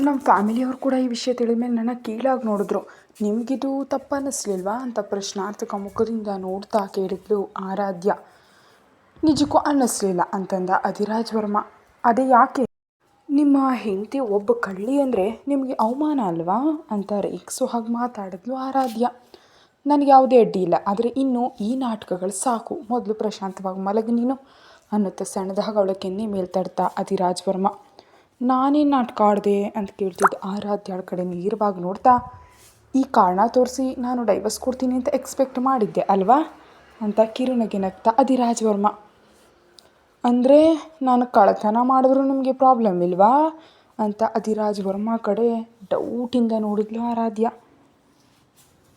ನಮ್ಮ ಫ್ಯಾಮಿಲಿಯವ್ರು ಕೂಡ ಈ ವಿಷಯ ತಿಳಿದ ಮೇಲೆ ನನ್ನ ಕೀಳಾಗಿ ನೋಡಿದ್ರು. ನಿಮಗಿದು ತಪ್ಪು ಅನ್ನಿಸ್ಲಿಲ್ವಾ ಅಂತ ಪ್ರಶ್ನಾರ್ಥಕ ಮುಖದಿಂದ ನೋಡ್ತಾ ಕೇಳಿದ್ಲು ಆರಾಧ್ಯ. ನಿಜಕ್ಕೂ ಅನ್ನಿಸ್ಲಿಲ್ಲ ಅಂತಂದ ಅಧಿರಾಜ್ ವರ್ಮ. ಅದೇ ಯಾಕೆ? ನಿಮ್ಮ ಹೆಂಡತಿ ಒಬ್ಬ ಕಳ್ಳಿ ಅಂದರೆ ನಿಮಗೆ ಅವಮಾನ ಅಲ್ವಾ ಅಂತ ರೇಗಿಸೋ ಹಾಗೆ ಮಾತಾಡಿದ್ಲು ಆರಾಧ್ಯ. ನನಗೆ ಯಾವುದೇ ಅಡ್ಡಿ ಇಲ್ಲ, ಆದರೆ ಇನ್ನು ಈ ನಾಟಕಗಳು ಸಾಕು, ಮೊದಲು ಪ್ರಶಾಂತವಾಗಿ ಮಲಗಿ ನೀನು ಅನ್ನುತ್ತಾ ಸಣ್ಣದಾಗ ಅವಳ ಕೆನ್ನೆ ಮೇಲೆ ತಡ್ತಾ ಅಧಿರಾಜ್ ವರ್ಮ. ನಾನೇನು ನಾಟಕ ಆಡಿದೆ ಅಂತ ಕೇಳ್ತಿದ್ದ ಆರಾಧ್ಯಳ ಕಡೆ ನೇರವಾಗಿ ನೋಡ್ತಾ. ಈ ಕಾರಣ ತೋರಿಸಿ ನಾನು ಡೈವರ್ಸ್ ಕೊಡ್ತೀನಿ ಅಂತ ಎಕ್ಸ್ಪೆಕ್ಟ್ ಮಾಡಿದ್ದೆ ಅಲ್ವಾ ಅಂತ ಕಿರುನಗೆ ನಗ್ತಾ ಅಧಿರಾಜ್ ವರ್ಮ. ಅಂದರೆ ನಾನು ಕಳ್ಳತನ ಮಾಡಿದ್ರೂ ನಿಮಗೆ ಪ್ರಾಬ್ಲಮ್ ಇಲ್ವಾ ಅಂತ ಅಧಿರಾಜ್ ವರ್ಮ ಕಡೆ ಡೌಟಿಂದ ನೋಡಿದ್ಲು ಆರಾಧ್ಯ.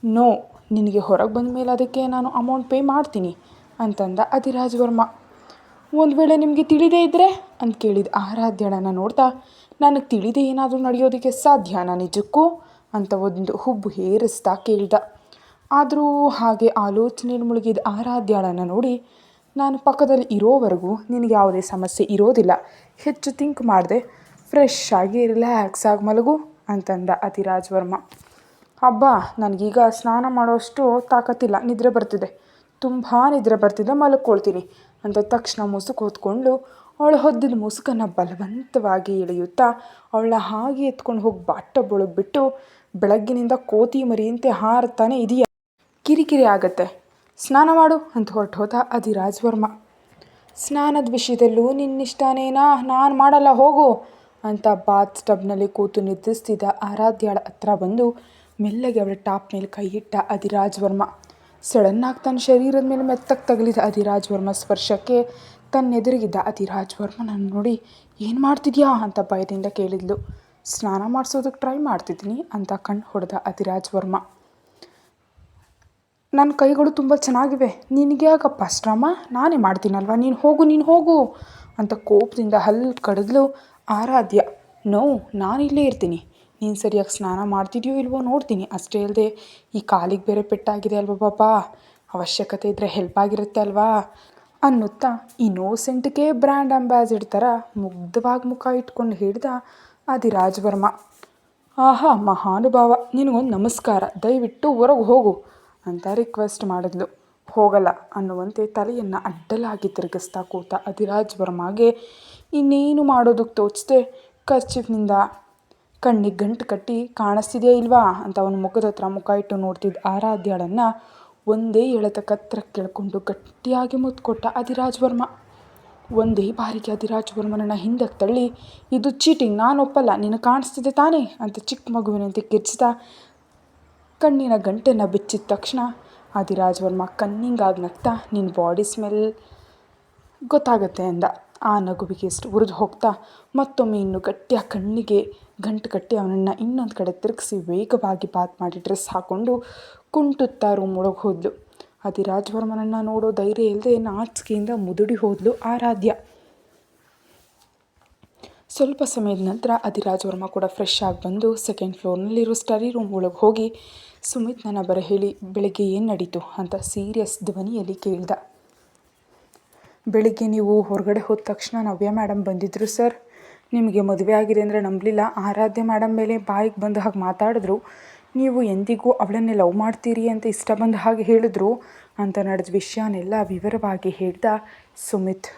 ನೋ, ನಿನಗೆ ಹೊರಗೆ ಬಂದ ಮೇಲೆ ಅದಕ್ಕೆ ನಾನು ಅಮೌಂಟ್ ಪೇ ಮಾಡ್ತೀನಿ ಅಂತಂದ ಅಧಿರಾಜ್ ವರ್ಮ. ಒಂದು ವೇಳೆ ನಿಮಗೆ ತಿಳಿದೇ ಇದ್ದರೆ ಅಂತ ಕೇಳಿದ ಆರಾಧ್ಯಳನ್ನು ನೋಡ್ತಾ. ನನಗೆ ತಿಳಿದೇ ಏನಾದರೂ ನಡೆಯೋದಕ್ಕೆ ಸಾಧ್ಯನಾ ನಿಜಕ್ಕೂ ಅಂತ ಒಂದು ಹುಬ್ಬು ಹೇರಿಸ್ತಾ ಕೇಳ್ದ. ಆದರೂ ಹಾಗೆ ಆಲೋಚನೆಯಲ್ಲಿ ಮುಳುಗಿದ ಆರಾಧ್ಯಳನ್ನು ನೋಡಿ. ನಾನು ಪಕ್ಕದಲ್ಲಿ ಇರೋವರೆಗೂ ನಿನಗೆ ಯಾವುದೇ ಸಮಸ್ಯೆ ಇರೋದಿಲ್ಲ, ಹೆಚ್ಚು ಥಿಂಕ್ ಮಾಡಿದೆ, ಫ್ರೆಶ್ ಆಗಿ ರಿಲ್ಯಾಕ್ಸ್ ಆಗಿ ಮಲಗು ಅಂತಂದ ಅಧಿರಾಜ್ ವರ್ಮ. ಹಬ್ಬ, ನನಗೀಗ ಸ್ನಾನ ಮಾಡೋಷ್ಟು ತಾಕತ್ತಿಲ್ಲ, ನಿದ್ರೆ ಬರ್ತಿದೆ, ತುಂಬ ನಿದ್ರೆ ಬರ್ತಿದೆ, ಮಲಕ್ಕೊಳ್ತೀನಿ ಅಂತ ತಕ್ಷಣ ಮುಸುಕು ಹೊತ್ಕೊಂಡು ಅವಳ ಹೊದ್ದಿದ ಮುಸುಕನ್ನು ಬಲವಂತವಾಗಿ ಎಳೆಯುತ್ತಾ ಅವಳನ್ನ ಹಾಗೆ ಎತ್ಕೊಂಡು ಹೋಗಿ ಬಾಟಬ್ಬೊಳಗೆ ಬಿಟ್ಟು, ಬೆಳಗ್ಗಿನಿಂದ ಕೋತಿ ಮರಿಯಂತೆ ಹಾರ್ತಾನೆ ಇದೆಯಾ, ಕಿರಿಕಿರಿ ಆಗತ್ತೆ, ಸ್ನಾನ ಮಾಡು ಅಂತ ಹೊರಟು ಹೋದ ಅಧಿರಾಜ್ ವರ್ಮ. ಸ್ನಾನದ ವಿಷಯದಲ್ಲೂ ನಿನ್ನಿಷ್ಟನೇನಾ, ನಾನು ಮಾಡಲ್ಲ ಹೋಗು ಅಂತ ಬಾತ್ ಟಬ್ನಲ್ಲಿ ಕೂತು ನಿದ್ರಿಸ್ತಿದ್ದ ಆರಾಧ್ಯಳ ಹತ್ರ ಬಂದು ಮೆಲ್ಲಗೆ ಅವಳ ಟಾಪ್ ಮೇಲೆ ಕೈ ಇಟ್ಟ ಅಧಿರಾಜ್ ವರ್ಮ. ಸಡನ್ನಾಗಿ ತನ್ನ ಶರೀರದ ಮೇಲೆ ಮೆತ್ತಗೆ ತಗಲಿದ ಅಧಿರಾಜ್ ವರ್ಮ ಸ್ಪರ್ಶಕ್ಕೆ ತನ್ನೆದುರಿಗಿದ್ದ ಅಧಿರಾಜ್ ವರ್ಮನನ್ನು ನೋಡಿ ಏನು ಮಾಡ್ತಿದ್ಯಾ ಅಂತ ಭಯದಿಂದ ಕೇಳಿದ್ಲು. ಸ್ನಾನ ಮಾಡಿಸೋದಕ್ಕೆ ಟ್ರೈ ಮಾಡ್ತಿದ್ದೀನಿ ಅಂತ ಕಣ್ಣು ಹೊಡೆದ ಅಧಿರಾಜ್ ವರ್ಮ. ನನ್ನ ಕೈಗಳು ತುಂಬ ಚೆನ್ನಾಗಿವೆ, ನಿನಗೆ ಯಾಕಪ್ಪ ಶ್ರಮ, ನಾನೇ ಮಾಡ್ತೀನಲ್ವ, ನೀನು ಹೋಗು ಅಂತ ಕೋಪದಿಂದ ಹಲ್ಲು ಕಡಿದ್ಲು ಆರಾಧ್ಯ. ನೋ, ನಾನಿಲ್ಲೇ ಇರ್ತೀನಿ, ನೀನು ಸರಿಯಾಗಿ ಸ್ನಾನ ಮಾಡ್ತಿದ್ಯೋ ಇಲ್ವೋ ನೋಡ್ತೀನಿ, ಅಷ್ಟೇ ಅಲ್ಲದೆ ಈ ಕಾಲಿಗೆ ಬೇರೆ ಪೆಟ್ಟಾಗಿದೆ ಅಲ್ವ ಪಾಪ, ಅವಶ್ಯಕತೆ ಇದ್ದರೆ ಹೆಲ್ಪ್ ಆಗಿರುತ್ತೆ ಅಲ್ವಾ ಅನ್ನುತ್ತಾ ಇನ್ನೋಸೆಂಟ್ಗೆ ಬ್ರ್ಯಾಂಡ್ ಅಂಬಾಸಿಡರ್ ಥರ ಮುಗ್ಧವಾಗಿ ಮುಖ ಇಟ್ಕೊಂಡು ಹೇಳಿದ ಅಧಿರಾಜ್ ವರ್ಮ. ಆಹಾ ಮಹಾನುಭಾವ, ನಿನಗೊಂದು ನಮಸ್ಕಾರ, ದಯವಿಟ್ಟು ಹೊರಗೆ ಹೋಗು ಅಂತ ರಿಕ್ವೆಸ್ಟ್ ಮಾಡಿದ್ಲು. ಹೋಗಲ್ಲ ಅನ್ನುವಂತೆ ತಲೆಯನ್ನು ಅಡ್ಡಲಾಗಿ ತಿರುಗಿಸ್ತಾ ಕೂತ ಅಧಿರಾಜ್ ವರ್ಮಗೆ ಇನ್ನೇನು ಮಾಡೋದಕ್ಕೆ ತೋಚದೆ ಕರ್ಚಿಫ್ನಿಂದ ಕಣ್ಣಿಗೆ ಗಂಟು ಕಟ್ಟಿ ಕಾಣಿಸ್ತಿದೆಯಾ ಇಲ್ವಾ ಅಂತ ಅವನ ಮುಖದ ಹತ್ರ ಮುಖ ಇಟ್ಟು ನೋಡ್ತಿದ್ದ ಆರಾಧ್ಯಳನ್ನು ಒಂದೇ ಎಳೆತ ಕತ್ತರ ಕೇಳಿಕೊಂಡು ಗಟ್ಟಿಯಾಗಿ ಮುತ್ಕೊಟ್ಟ ಅಧಿರಾಜ್ ವರ್ಮ. ಒಂದೇ ಬಾರಿಗೆ ಅಧಿರಾಜ್ ವರ್ಮನನ್ನು ಹಿಂದಕ್ಕೆ ತಳ್ಳಿ, ಇದು ಚೀಟಿಂಗ್, ನಾನು ಒಪ್ಪಲ್ಲ, ನೀನು ಕಾಣಿಸ್ತಿದೆ ತಾನೇ ಅಂತ ಚಿಕ್ಕ ಮಗುವಿನಂತೆ ಕಿರ್ಚ್ತಾ ಕಣ್ಣಿನ ಗಂಟನ್ನು ಬಿಚ್ಚಿದ ತಕ್ಷಣ ಅಧಿರಾಜ್ ವರ್ಮ ಕನ್ನಿಂಗಾಗಿ ನಗ್ತಾ, ನಿನ್ನ ಬಾಡಿ ಸ್ಮೆಲ್ ಗೊತ್ತಾಗತ್ತೆ ಅಂದ. ಆ ನಗುವಿಗೆ ಎಷ್ಟು ಉರಿದು ಹೋಗ್ತಾ ಮತ್ತೊಮ್ಮೆ ಇನ್ನು ಗಟ್ಟಿಯಾಗಿ ಕಣ್ಣಿಗೆ ಗಂಟು ಕಟ್ಟಿ ಅವನನ್ನು ಇನ್ನೊಂದು ಕಡೆ ತಿರುಗಿಸಿ ವೇಗವಾಗಿ ಬಾತ್ ಮಾಡಿ ಡ್ರೆಸ್ ಹಾಕ್ಕೊಂಡು ಕುಂಟುತ್ತಾ ರೂಮ್ ಒಳಗೆ ಹೋದ್ಲು. ಅಧಿರಾಜ್ ವರ್ಮನನ್ನು ನೋಡೋ ಧೈರ್ಯ ಇಲ್ಲದೆ ನಾಚಿಕೆಯಿಂದ ಮುದುಡಿ ಹೋದ್ಲು ಆರಾಧ್ಯ. ಸ್ವಲ್ಪ ಸಮಯದ ನಂತರ ಅಧಿರಾಜ್ ವರ್ಮ ಕೂಡ ಫ್ರೆಶ್ ಆಗಿ ಬಂದು ಸೆಕೆಂಡ್ ಫ್ಲೋರ್ನಲ್ಲಿರೋ ಸ್ಟಡಿ ರೂಮ್ ಒಳಗೆ ಹೋಗಿ ಸುಮಿತ್ನ ಬರ ಹೇಳಿ ಬೆಳಗ್ಗೆ ಏನು ನಡೀತು ಅಂತ ಸೀರಿಯಸ್ ಧ್ವನಿಯಲ್ಲಿ ಕೇಳ್ದ. ಬೆಳಿಗ್ಗೆ ನೀವು ಹೊರಗಡೆ ಹೋದ ತಕ್ಷಣ ನವ್ಯ ಮೇಡಮ್ ಬಂದಿದ್ದರು ಸರ್. ನಿಮಗೆ ಮದುವೆ ಆಗಿದೆ ಅಂದರೆ ನಂಬಲಿಲ್ಲ, ಆರಾಧ್ಯ ಮೇಡಮ್ ಮೇಲೆ ಬಾಯಿಗೆ ಬಂದ ಹಾಗೆ ಮಾತಾಡಿದ್ರು, ನೀವು ಎಂದಿಗೂ ಅವಳನ್ನೇ ಲವ್ ಮಾಡ್ತೀರಿ ಅಂತ ಇಷ್ಟ ಬಂದ ಹಾಗೆ ಹೇಳಿದ್ರು ಅಂತ ನಡೆದ ವಿಷಯನೆಲ್ಲ ವಿವರವಾಗಿ ಹೇಳ್ದ ಸುಮಿತ್.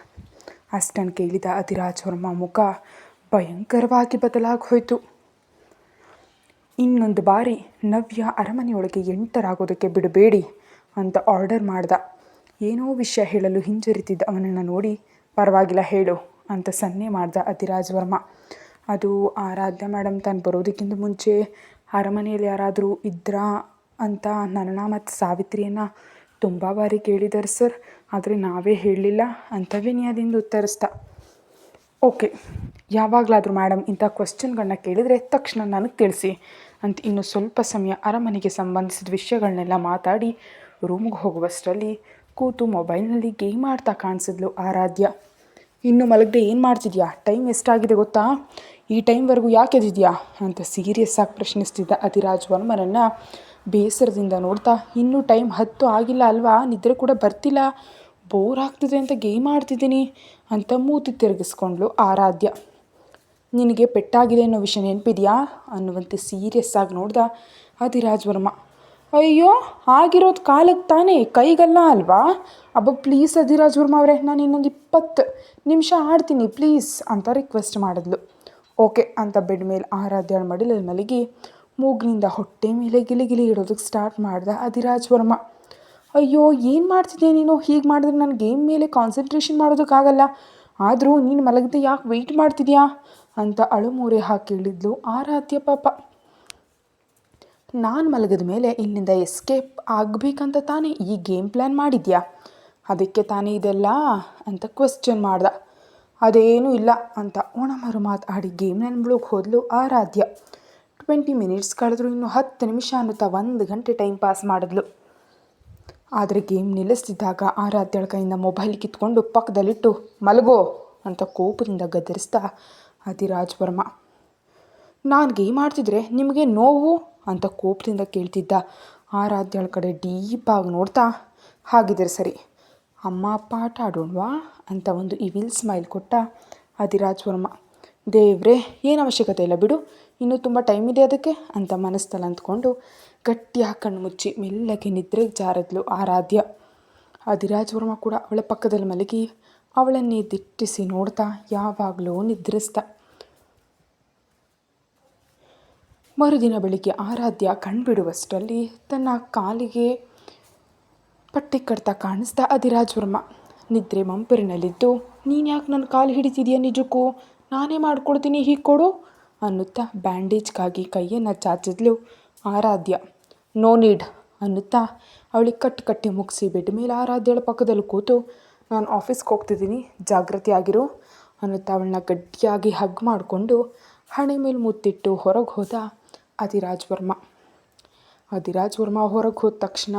ಅಷ್ಟನ್ನು ಕೇಳಿದ ಅಧಿರಾಜ್ ವರ್ಮ ಮುಖ ಭಯಂಕರವಾಗಿ ಬದಲಾಗಿ ಹೋಯಿತು. ಇನ್ನೊಂದು ಬಾರಿ ನವ್ಯ ಅರಮನೆಯೊಳಗೆ ಎಂಟರಾಗೋದಕ್ಕೆ ಬಿಡಬೇಡಿ ಅಂತ ಆರ್ಡರ್ ಮಾಡ್ದ. ಏನೋ ವಿಷಯ ಹೇಳಲು ಹಿಂಜರಿತಿದ್ದ ಅವನನ್ನು ನೋಡಿ, ಪರವಾಗಿಲ್ಲ ಹೇಳು ಅಂತ ಸನ್ನೆ ಮಾಡ್ದ ಅಧಿರಾಜ್ ವರ್ಮ. ಅದು ಆರಾಧ್ಯ ಮೇಡಮ್ ತಾನು ಬರೋದಕ್ಕಿಂತ ಮುಂಚೆ ಅರಮನೆಯಲ್ಲಿ ಯಾರಾದರೂ ಇದ್ರಾ ಅಂತ ನನ್ನ ಮತ್ತು ಸಾವಿತ್ರಿಯನ್ನು ತುಂಬ ಬಾರಿ ಕೇಳಿದ್ದಾರೆ ಸರ್, ಆದರೆ ನಾವೇ ಹೇಳಲಿಲ್ಲ ಅಂತ ವಿನಯದಿಂದ ಉತ್ತರಿಸ್ದ. ಓಕೆ, ಯಾವಾಗಲಾದರೂ ಮೇಡಮ್ ಇಂಥ ಕ್ವಶನ್ಗಳನ್ನ ಕೇಳಿದರೆ ತಕ್ಷಣ ನನಗೆ ತಿಳಿಸಿ ಅಂತ ಇನ್ನು ಸ್ವಲ್ಪ ಸಮಯ ಅರಮನೆಗೆ ಸಂಬಂಧಿಸಿದ ವಿಷಯಗಳನ್ನೆಲ್ಲ ಮಾತಾಡಿ ರೂಮ್ಗೆ ಹೋಗುವಷ್ಟರಲ್ಲಿ ಕೂತು ಮೊಬೈಲ್ನಲ್ಲಿ ಗೇಮ್ ಆಡ್ತಾ ಕಾಣಿಸಿದ್ಲು ಆರಾಧ್ಯ. ಇನ್ನು ಮಲಗದೆ ಏನು ಮಾಡ್ತಿದ್ಯಾ, ಟೈಮ್ ಎಷ್ಟಾಗಿದೆ ಗೊತ್ತಾ, ಈ ಟೈಮ್ವರೆಗೂ ಯಾಕೆ ಎದ್ದಿದ್ಯಾ ಅಂತ ಸೀರಿಯಸ್ ಆಗಿ ಪ್ರಶ್ನಿಸ್ತಿದ್ದ ಅಧಿರಾಜ್ ವರ್ಮನನ್ನು ಬೇಸರದಿಂದ ನೋಡ್ತಾ, ಇನ್ನೂ ಟೈಮ್ 10 ಆಗಿಲ್ಲ ಅಲ್ವಾ, ನಿದ್ರೆ ಕೂಡ ಬರ್ತಿಲ್ಲ, ಬೋರ್ ಆಗ್ತಿದೆ ಅಂತ ಗೇಮ್ ಆಡ್ತಿದ್ದೀನಿ ಅಂತ ಮೂತಿ ತಿರುಗಿಸ್ಕೊಂಡ್ಲು ಆರಾಧ್ಯ. ನಿನಗೆ ಪೆಟ್ಟಾಗಿದೆ ಅನ್ನೋ ವಿಷಯ ನೆನಪಿದೆಯಾ ಅನ್ನುವಂತೆ ಸೀರಿಯಸ್ ಆಗಿ ನೋಡ್ದ ಅಧಿರಾಜ್ ವರ್ಮ. ಅಯ್ಯೋ, ಆಗಿರೋದು ಕಾಲಕ್ಕೆ ತಾನೇ, ಕೈಗಲ್ಲ ಅಲ್ವಾ? ಅಬ್ಬ ಪ್ಲೀಸ್ ಅಧಿರಾಜ್ ವರ್ಮ ಅವರೇ, ನಾನು ಇನ್ನೊಂದು 20 ನಿಮಿಷ ಆಡ್ತೀನಿ ಪ್ಲೀಸ್ ಅಂತ ರಿಕ್ವೆಸ್ಟ್ ಮಾಡಿದ್ಲು. ಓಕೆ ಅಂತ ಬೆಡ್ ಮೇಲೆ ಆರಾಧ್ಯ ಮಡಿಲಲ್ಲಿ ಮಲಗಿ ಮೂಗಿನಿಂದ ಹೊಟ್ಟೆ ಮೇಲೆ ಗಿಲಿ ಇಡೋದಕ್ಕೆ ಸ್ಟಾರ್ಟ್ ಮಾಡ್ದ ಅಧಿರಾಜ್ ವರ್ಮ. ಅಯ್ಯೋ, ಏನು ಮಾಡ್ತಿದ್ದೆ ನೀನು? ಹೀಗೆ ಮಾಡಿದ್ರೆ ನನ್ನ ಗೇಮ್ ಮೇಲೆ ಕಾನ್ಸಂಟ್ರೇಷನ್ ಮಾಡೋದಕ್ಕಾಗಲ್ಲ. ಆದರೂ ನೀನು ಮಲಗದೆ ಯಾಕೆ ವೆಯ್ಟ್ ಮಾಡ್ತಿದ್ಯಾ ಅಂತ ಅಳುಮೂರೆ ಹಾಕಿ ಹೇಳಿದ್ಲು ಆರಾಧ್ಯ. ಪಾಪ, ನಾನು ಮಲಗಿದ ಮೇಲೆ ಇಲ್ಲಿಂದ ಎಸ್ಕೇಪ್ ಆಗಬೇಕಂತ ತಾನೇ ಈ ಗೇಮ್ ಪ್ಲ್ಯಾನ್ ಮಾಡಿದ್ಯಾ? ಅದಕ್ಕೆ ತಾನೇ ಇದೆಲ್ಲ ಅಂತ ಕ್ವೆಶ್ಚನ್ ಮಾಡ್ದ. ಅದೇನೂ ಇಲ್ಲ ಅಂತ ಒಣಮರು ಮಾತಾಡಿ ಗೇಮ್ ನೆನ್ಬಿಳೋಕೆ ಹೋದ್ಲು ಆರಾಧ್ಯ. 20 ಮಿನಿಟ್ಸ್ ಕಳೆದ್ರು, ಇನ್ನು 10 ನಿಮಿಷ ಅನ್ನುತ್ತಾ 1 ಗಂಟೆ ಟೈಮ್ ಪಾಸ್ ಮಾಡಿದ್ಲು. ಆದರೆ ಗೇಮ್ ನಿಲ್ಲಿಸ್ತಿದ್ದಾಗ ಆರಾಧ್ಯಳ ಕೈಯಿಂದ ಮೊಬೈಲ್ ಕಿತ್ಕೊಂಡು ಪಕ್ಕದಲ್ಲಿಟ್ಟು ಮಲಗೋ ಅಂತ ಕೋಪದಿಂದ ಗದರಿಸ್ದ ಅಧಿರಾಜ್ ವರ್ಮ. ನಾನು ಗೇಮ್ ಆಡ್ತಿದ್ರೆ ನಿಮಗೆ ನೋವು ಅಂತ ಕೋಪದಿಂದ ಕೇಳ್ತಿದ್ದ ಆರಾಧ್ಯಳ ಕಡೆ ಡೀಪಾಗಿ ನೋಡ್ತಾ, ಹಾಗಿದ್ರೆ ಸರಿ, ಅಮ್ಮ ಅಪ್ಪ ಆಟ ಆಡೋಣವಾ ಅಂತ ಒಂದು ಇವಿಲ್ ಸ್ಮೈಲ್ ಕೊಟ್ಟ ಅಧಿರಾಜ್ ವರ್ಮ. ದೇವ್ರೇ, ಏನು ಅವಶ್ಯಕತೆ ಇಲ್ಲ ಬಿಡು, ಇನ್ನೂ ತುಂಬ ಟೈಮ್ ಇದೆ ಅದಕ್ಕೆ ಅಂತ ಮನಸ್ಸಲ್ಲಿ ಅಂದ್ಕೊಂಡು ಗಟ್ಟಿಯಾಗಿ ಕಣ್ಣು ಮುಚ್ಚಿ ಮೆಲ್ಲಗೆ ನಿದ್ರೆಗೆ ಜಾರಿದ್ಲು ಆರಾಧ್ಯ. ಅಧಿರಾಜ್ ವರ್ಮ ಕೂಡ ಅವಳ ಪಕ್ಕದಲ್ಲಿ ಮಲಗಿ ಅವಳನ್ನೇ ದಿಟ್ಟಿಸಿ ನೋಡ್ತಾ ಯಾವಾಗಲೂ ನಿದ್ರಿಸ್ದ. ಮರುದಿನ ಬೆಳಿಗ್ಗೆ ಆರಾಧ್ಯ ಕಣ್ಬಿಡುವಷ್ಟರಲ್ಲಿ ತನ್ನ ಕಾಲಿಗೆ ಪಟ್ಟಿ ಕಟ್ತಾ ಕಾಣಿಸ್ದ ಅಧಿರಾಜ್ ವರ್ಮ. ನಿದ್ರೆ ಮಂಪರಿನಲ್ಲಿದ್ದು, ನೀನು ಯಾಕೆ ನನ್ನ ಕಾಲು ಹಿಡಿತಿದೆಯಾ? ನಿಜಕ್ಕೂ ನಾನೇ ಮಾಡ್ಕೊಡ್ತೀನಿ, ಹೀಗೆ ಕೊಡು ಅನ್ನುತ್ತಾ ಬ್ಯಾಂಡೇಜ್ಗಾಗಿ ಕೈಯನ್ನು ಚಾಚಿದ್ಲು ಆರಾಧ್ಯ. ನೋ ನೀಡ್ ಅನ್ನುತ್ತಾ ಅವಳಿಗೆ ಕಟ್ಟಿ ಮುಗಿಸಿ ಬೆಡ್ ಮೇಲೆ ಆರಾಧ್ಯಳ ಪಕ್ಕದಲ್ಲಿ ಕೂತು, ನಾನು ಆಫೀಸ್ಗೆ ಹೋಗ್ತಿದ್ದೀನಿ, ಜಾಗೃತಿ ಆಗಿರು ಅನ್ನುತ್ತಾ ಅವಳನ್ನ ಗಟ್ಟಿಯಾಗಿ ಹಗ್ ಮಾಡಿಕೊಂಡು ಹಣೆ ಮೇಲೆ ಮುತ್ತಿಟ್ಟು ಹೊರಗೆ ಹೋದ ಅಧಿರಾಜ್ ವರ್ಮ. ಅಧಿರಾಜ್ ವರ್ಮ ಹೊರಗೆ ಹೋದ ತಕ್ಷಣ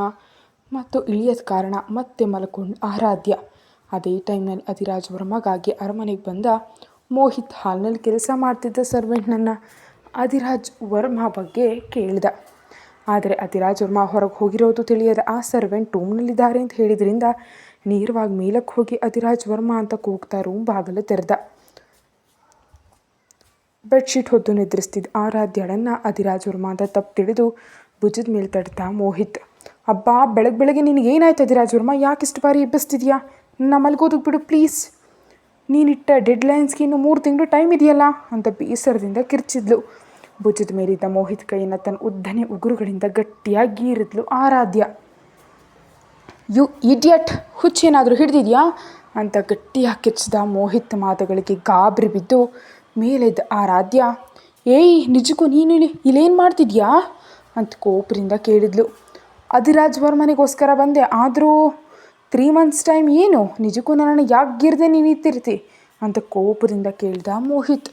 ಮತ್ತು ಇಳಿಯೋದ ಕಾರಣ ಮತ್ತೆ ಮಲ್ಕೊಂಡು ಆರಾಧ್ಯ. ಅದೇ ಟೈಮ್ನಲ್ಲಿ ಅಧಿರಾಜ್ ವರ್ಮಗಾಗಿ ಅರಮನೆಗೆ ಬಂದ ಮೋಹಿತ್ ಹಾಲ್ನಲ್ಲಿ ಕೆಲಸ ಮಾಡ್ತಿದ್ದ ಸರ್ವೆಂಟ್ನನ್ನು ಅಧಿರಾಜ್ ವರ್ಮ ಬಗ್ಗೆ ಕೇಳ್ದ. ಆದರೆ ಅಧಿರಾಜ್ ವರ್ಮ ಹೊರಗೆ ಹೋಗಿರೋದು ತಿಳಿಯದ ಆ ಸರ್ವೆಂಟ್ ರೂಮ್ನಲ್ಲಿದ್ದಾರೆ ಅಂತ ಹೇಳಿದ್ರಿಂದ ನೇರವಾಗಿ ಮೇಲಕ್ಕೆ ಹೋಗಿ ಅಧಿರಾಜ್ ವರ್ಮ ಅಂತ ಕೂಗ್ತಾ ರೂಮ್ ಬಾಗಿಲು ತೆರೆದ. ಬೆಡ್ಶೀಟ್ ಹೊದ್ದು ನಿದ್ರಿಸ್ತಿದ್ದ ಆರಾಧ್ಯಳನ್ನು ಅಧಿರಾಜ್ ವರ್ಮ ಅಂತ ತಪ್ಪು ತಿಳಿದು ಭುಜದ ಮೇಲೆ ತಡ್ತಾ ಮೋಹಿತ್. ಅಬ್ಬಾ, ಬೆಳಗ್ಗೆ ನಿನಗೇನಾಯ್ತು ಅಧಿರಾಜ್ ವರ್ಮ? ಯಾಕಿಷ್ಟು ಬಾರಿ ಎಬ್ಬಿಸ್ತಿದ್ಯಾ? ನನ್ನ ಮಲ್ಗೋದಕ್ಕೆ ಬಿಡು ಪ್ಲೀಸ್, ನೀನಿಟ್ಟ ಡೆಡ್ಲೈನ್ಸ್ಗೆ ಇನ್ನು 3 ತಿಂಗಳು ಟೈಮ್ ಇದೆಯಲ್ಲ ಅಂತ ಬೇಸರದಿಂದ ಕಿರ್ಚಿದ್ಲು. ಭುಜದ ಮೇಲಿದ್ದ ಮೋಹಿತ್ ಕೈಯನ್ನು ತನ್ನ ಉದ್ದನೆ ಉಗುರುಗಳಿಂದ ಗಟ್ಟಿಯಾಗಿ ಗೀರಿದ್ಲು ಆರಾಧ್ಯ. ಯು ಇಡಿಯಟ್, ಹುಚ್ಚೇನಾದರೂ ಹಿಡ್ದಿದ್ಯಾ ಅಂತ ಗಟ್ಟಿಯಾಗಿ ಕಿರ್ಚಿದ ಮೋಹಿತ್ ಮಾತುಗಳಿಗೆ ಗಾಬರಿ ಬಿದ್ದು ಮೇಲೆದ್ದ ಆರಾಧ್ಯ. ಏಯ್, ನಿಜಕ್ಕೂ ನೀನು ಇಲ್ಲೇನು ಮಾಡ್ತಿದ್ಯಾ ಅಂತ ಕೋಪದಿಂದ ಕೇಳಿದ್ಲು. ಅಧಿರಾಜ್ ವರ್ಮನಿಗೋಸ್ಕರ ಬಂದೆ, ಆದರೂ 3 ಮಂತ್ಸ್ ಟೈಮ್ ಏನು? ನಿಜಕ್ಕೂ ನನ್ನನ್ನು ಯಾಕೆ ಗಿರ್ದೆ ನೀನಿತ್ತಿರ್ತಿ ಅಂತ ಕೋಪದಿಂದ ಕೇಳ್ದ ಮೋಹಿತ್.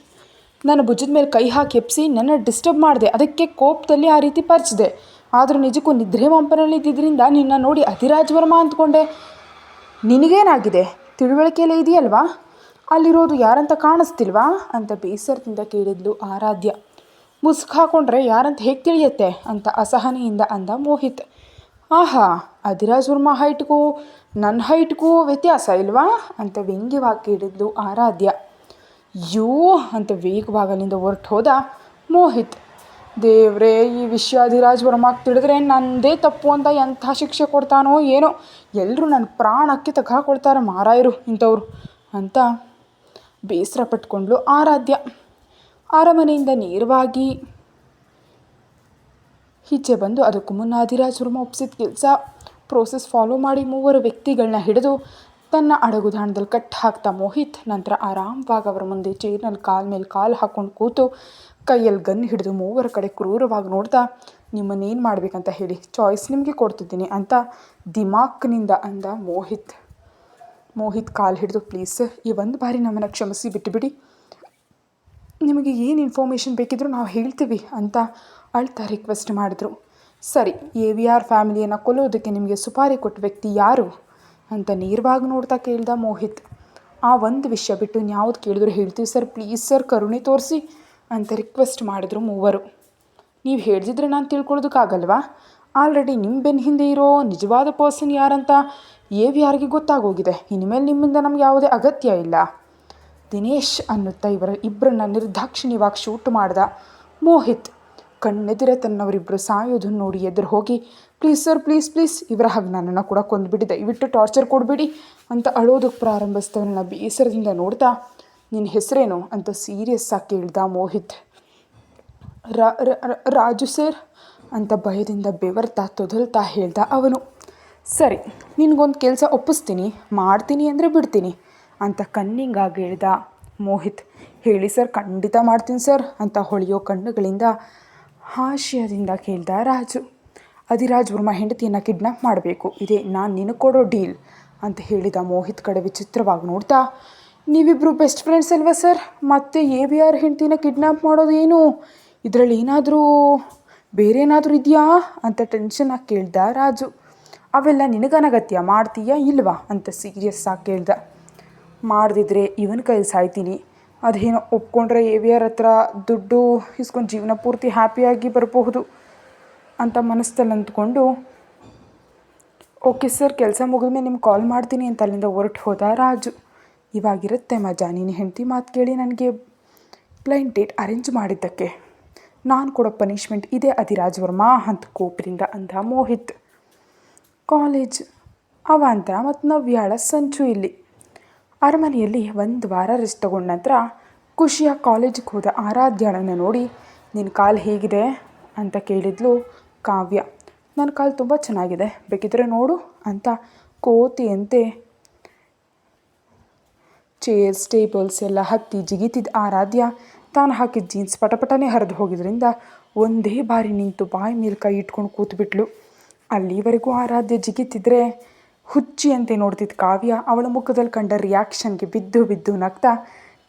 ನನ್ನ ಭುಜದ ಮೇಲೆ ಕೈ ಹಾಕಿ ಎಪ್ಸಿ ನನ್ನ ಡಿಸ್ಟರ್ಬ್ ಮಾಡಿದೆ, ಅದಕ್ಕೆ ಕೋಪದಲ್ಲಿ ಆ ರೀತಿ ಪರ್ಚಿದೆ. ಆದರೂ ನಿಜಕ್ಕೂ ನಿದ್ರೆ ಮಂಪನಲ್ಲಿದ್ದರಿಂದ ನಿನ್ನ ನೋಡಿ ಅಧಿರಾಜ್ ವರ್ಮ ಅಂದ್ಕೊಂಡೆ. ನಿನಗೇನಾಗಿದೆ? ತಿಳುವಳಿಕೆಯಲ್ಲೇ ಇದೆಯಲ್ವಾ? ಅಲ್ಲಿರೋದು ಯಾರಂತ ಕಾಣಿಸ್ತಿಲ್ವಾ ಅಂತ ಬೇಸರದಿಂದ ಕೇಳಿದ್ಲು ಆರಾಧ್ಯ. ಮುಸುಕು ಹಾಕೊಂಡ್ರೆ ಯಾರಂತ ಹೇಗೆ ತಿಳಿಯುತ್ತೆ ಅಂತ ಅಸಹನೆಯಿಂದ ಅಂದ ಮೋಹಿತ್. ಆಹಾ, ಅಧಿರಾಜ್ ವರ್ಮ ಹೈಟ್ಗೂ ನನ್ನ ಹೈಟ್ಗೂ ವ್ಯತ್ಯಾಸ ಇಲ್ವಾ ಅಂತ ವ್ಯಂಗ್ಯವಾಗಿ ಕೇಳಿದ್ಲು ಆರಾಧ್ಯ. ಯೋ ಅಂತ ವೇಗವಾಗಿ ಅಲ್ಲಿಂದ ಹೊರಟು ಹೋದ ಮೋಹಿತ್. ದೇವ್ರೇ, ಈ ವಿಷಯ ಅಧಿರಾಜ್ ವರ್ಮಾಗೆ ತಿಳಿದ್ರೆ ನನ್ನದೇ ತಪ್ಪು ಅಂತ ಎಂಥ ಶಿಕ್ಷೆ ಕೊಡ್ತಾನೋ ಏನೋ, ಎಲ್ಲರೂ ನನ್ನ ಪ್ರಾಣಕ್ಕೆ ತಗಾಕೊಳ್ತಾರೆ ಮಾರಾಯರು ಇಂಥವ್ರು ಅಂತ ಬೇಸರ ಪಟ್ಕೊಂಡ್ಲು ಆರಾಧ್ಯ. ಅರಮನೆಯಿಂದ ನೇರವಾಗಿ ಈಚೆ ಬಂದು ಅದಕ್ಕೂ ಮುನ್ನ ಅಧಿರಾಜ್ ವರ್ಮ ಒಪ್ಪಿಸಿದ ಕೆಲಸ ಪ್ರೋಸೆಸ್ ಫಾಲೋ ಮಾಡಿ 3 ವ್ಯಕ್ತಿಗಳನ್ನ ಹಿಡಿದು ತನ್ನ ಅಡಗುದಾಣದಲ್ಲಿ ಕಟ್ ಹಾಕ್ತಾ ಮೋಹಿತ್ ನಂತರ ಆರಾಮವಾಗಿ ಅವರ ಮುಂದೆ ಚೇರ್ನಲ್ಲಿ ಕಾಲ ಮೇಲೆ ಕಾಲು ಹಾಕ್ಕೊಂಡು ಕೂತು ಕೈಯಲ್ಲಿ ಗನ್ ಹಿಡಿದು 3 ಕಡೆ ಕ್ರೂರವಾಗಿ ನೋಡ್ತಾ, ನಿಮ್ಮನ್ನೇನು ಮಾಡಬೇಕಂತ ಹೇಳಿ, ಚಾಯ್ಸ್ ನಿಮಗೆ ಕೊಡ್ತಿದ್ದೀನಿ ಅಂತ ದಿಮಾಕ್ನಿಂದ ಅಂದ ಮೋಹಿತ್ ಕಾಲು ಹಿಡಿದು, ಪ್ಲೀಸ್ ಈ ಒಂದು ಬಾರಿ ನಮ್ಮನ್ನು ಕ್ಷಮಿಸಿ ಬಿಟ್ಟುಬಿಡಿ, ನಿಮಗೆ ಏನು ಇನ್ಫಾರ್ಮೇಷನ್ ಬೇಕಿದ್ರೂ ನಾವು ಹೇಳ್ತೀವಿ ಅಂತ ಅಳ್ತಾ ರಿಕ್ವೆಸ್ಟ್ ಮಾಡಿದ್ರು. ಸರಿ, AVR ಫ್ಯಾಮಿಲಿಯನ್ನು ಕೊಲ್ಲೋದಕ್ಕೆ ನಿಮಗೆ ಸುಪಾರಿ ಕೊಟ್ಟ ವ್ಯಕ್ತಿ ಯಾರು ಅಂತ ನೇರವಾಗಿ ನೋಡ್ತಾ ಕೇಳ್ದ ಮೋಹಿತ್. ಆ ಒಂದು ವಿಷಯ ಬಿಟ್ಟು ಇನ್ಯಾವುದು ಕೇಳಿದ್ರು ಹೇಳ್ತೀವಿ ಸರ್, ಪ್ಲೀಸ್ ಸರ್, ಕರುಣೆ ತೋರಿಸಿ ಅಂತ ರಿಕ್ವೆಸ್ಟ್ ಮಾಡಿದ್ರು 3. ನೀವು ಹೇಳ್ದಿದ್ರೆ ನಾನು ತಿಳ್ಕೊಳ್ಳೋದಕ್ಕಾಗಲ್ವಾ? ಆಲ್ರೆಡಿ ನಿಮ್ಮ ಬೆನ್ನ ಹಿಂದೆ ಇರೋ ನಿಜವಾದ ಪರ್ಸನ್ ಯಾರಂತ AVRಗೆ ಗೊತ್ತಾಗೋಗಿದೆ. ಇನ್ಮೇಲೆ ನಿಮ್ಮಿಂದ ನಮ್ಗೆ ಯಾವುದೇ ಅಗತ್ಯ ಇಲ್ಲ. ದಿನೇಶ್ ಅನ್ನುತ್ತಾ ಇಬ್ಬರನ್ನ ನಿರ್ದಾಕ್ಷಿಣ್ಯವಾಗಿ ಶೂಟ್ ಮಾಡ್ದ ಮೋಹಿತ್. ಕಣ್ಣೆದಿರೆ ತನ್ನವರಿಬ್ಬರು ಸಾಯೋದನ್ನು ನೋಡಿ ಎದುರು ಹೋಗಿ, ಪ್ಲೀಸ್ ಸರ್, ಪ್ಲೀಸ್ ಪ್ಲೀಸ್, ಇವರ ಹಾಗೆ ನನ್ನನ್ನು ಕೂಡ ಕೊಂದುಬಿಡಿ, ದಯವಿಟ್ಟು ಟಾರ್ಚರ್ ಕೊಡಬೇಡಿ ಅಂತ ಅಳೋದಕ್ಕೆ ಪ್ರಾರಂಭಿಸ್ತವನ್ನ ಬೇಸರದಿಂದ ನೋಡ್ತಾ, ನಿನ್ನ ಹೆಸರೇನು ಅಂತ ಸೀರಿಯಸ್ ಆಗಿ ಕೇಳ್ದ ಮೋಹಿತ್. ರಾಜು ಸರ್ ಅಂತ ಭಯದಿಂದ ಬೆವರ್ತಾ ತೊದಲ್ತಾ ಹೇಳ್ದ ಅವನು. ಸರಿ, ನಿನಗೊಂದು ಕೆಲಸ ಒಪ್ಪಿಸ್ತೀನಿ, ಮಾಡ್ತೀನಿ ಅಂದರೆ ಬಿಡ್ತೀನಿ ಅಂತ ಕನ್ನಿಂಗಾಗಿ ಹೇಳ್ದ ಮೋಹಿತ್. ಹೇಳಿ ಸರ್, ಖಂಡಿತ ಮಾಡ್ತೀನಿ ಸರ್ ಅಂತ ಹೊಳೆಯೋ ಕಣ್ಣುಗಳಿಂದ ಹಾಸ್ಯದಿಂದ ಕೇಳ್ದ ರಾಜು. ಅಧಿರಾಜ್ ವರ್ಮ ಹೆಂಡತಿಯನ್ನು ಕಿಡ್ನಾಪ್ ಮಾಡಬೇಕು, ಇದೇ ನಾನು ನಿನಗೆ ಕೊಡೋ ಡೀಲ್ ಅಂತ ಹೇಳಿದ ಮೋಹಿತ್ ಕಡೆ ವಿಚಿತ್ರವಾಗಿ ನೋಡ್ತಾ, ನೀವಿಬ್ಬರು ಬೆಸ್ಟ್ ಫ್ರೆಂಡ್ಸ್ ಅಲ್ವಾ ಸರ್, ಮತ್ತೆ AVR ಹೆಂಡತಿನ ಕಿಡ್ನಾಪ್ ಮಾಡೋದು ಏನು, ಇದರಲ್ಲಿ ಏನಾದರೂ ಬೇರೇನಾದರೂ ಇದೆಯಾ ಅಂತ ಟೆನ್ಷನಾಗಿ ಕೇಳ್ದ ರಾಜು. ಅವೆಲ್ಲ ನಿನಗನಗತ್ಯ, ಮಾಡ್ತೀಯಾ ಇಲ್ವಾ ಅಂತ ಸೀರಿಯಸ್ ಆಗಿ ಕೇಳ್ದ. ಮಾಡದಿದ್ರೆ ಇವನ ಕೈಲಿ ಸಾಯ್ತೀನಿ, ಅದೇನೋ ಒಪ್ಕೊಂಡ್ರೆ AVR ಹತ್ರ ದುಡ್ಡು ಇಸ್ಕೊಂಡು ಜೀವನ ಪೂರ್ತಿ ಹ್ಯಾಪಿಯಾಗಿ ಬರಬಹುದು ಅಂತ ಮನಸ್ಸಲ್ಲಿ ಅಂದ್ಕೊಂಡು, ಓಕೆ ಸರ್, ಕೆಲಸ ಮುಗಿದ್ಮೇಲೆ ನಿಮ್ಗೆ ಕಾಲ್ ಮಾಡ್ತೀನಿ ಅಂತ ಅಲ್ಲಿಂದ ಹೊರಟು ಹೋದ ರಾಜು. ಇವಾಗಿರುತ್ತೆ ಮಜಾ, ನೀನು ಹೆಂಡತಿ ಮಾತು ಕೇಳಿ ನನಗೆ ಬ್ಲೈಂಡ್ ಡೇಟ್ ಅರೇಂಜ್ ಮಾಡಿದ್ದಕ್ಕೆ ನಾನು ಕೊಡೋ ಪನಿಷ್ಮೆಂಟ್ ಇದೆ ಅಧಿರಾಜ್ ವರ್ಮಾ ಅಂತ ಕೋಪದಿಂದ ಅಂದ ಮೋಹಿತ್. ಕಾಲೇಜ್ ಅವಾಂತರ ಮತ್ತು ನವ್ಯಾಳ ಸಂಚು ಇಲ್ಲಿ. ಅರಮನೆಯಲ್ಲಿ 1 ವಾರ ರೆಸ್ಟ್ ತಗೊಂಡ ನಂತರ ಖುಷಿಯಾಗಿ ಕಾಲೇಜಿಗೆ ಹೋದ ಆರಾಧ್ಯಳನ್ನು ನೋಡಿ, ನಿನ್ನ ಕಾಲು ಹೇಗಿದೆ ಅಂತ ಕೇಳಿದ್ಲು ಕಾವ್ಯ. ನನ್ನ ಕಾಲು ತುಂಬ ಚೆನ್ನಾಗಿದೆ, ಬೇಕಿದ್ರೆ ನೋಡು ಅಂತ ಕೋತಿಯಂತೆ ಚೇರ್ಸ್ ಟೇಬಲ್ಸ್ ಎಲ್ಲ ಹತ್ತಿ ಜಿಗಿತಿದ್ದ ಆರಾಧ್ಯ ತಾನು ಹಾಕಿದ ಜೀನ್ಸ್ ಪಟಪಟನೆ ಹರಿದು ಹೋಗಿದ್ರಿಂದ ಒಂದೇ ಬಾರಿ ನಿಂತು ಬಾಯಿ ಮೇಲೆ ಕೈ ಇಟ್ಕೊಂಡು ಕೂತ್ಬಿಟ್ಲು. ಅಲ್ಲಿವರೆಗೂ ಆರಾಧ್ಯ ಜಿಗಿತಿದ್ರೆ ಹುಚ್ಚಿಯಂತೆ ನೋಡ್ತಿದ್ದ ಕಾವ್ಯ ಅವಳ ಮುಖದಲ್ಲಿ ಕಂಡ ರಿಯಾಕ್ಷನ್ಗೆ ಬಿದ್ದು ಬಿದ್ದು ನಗ್ತಾ,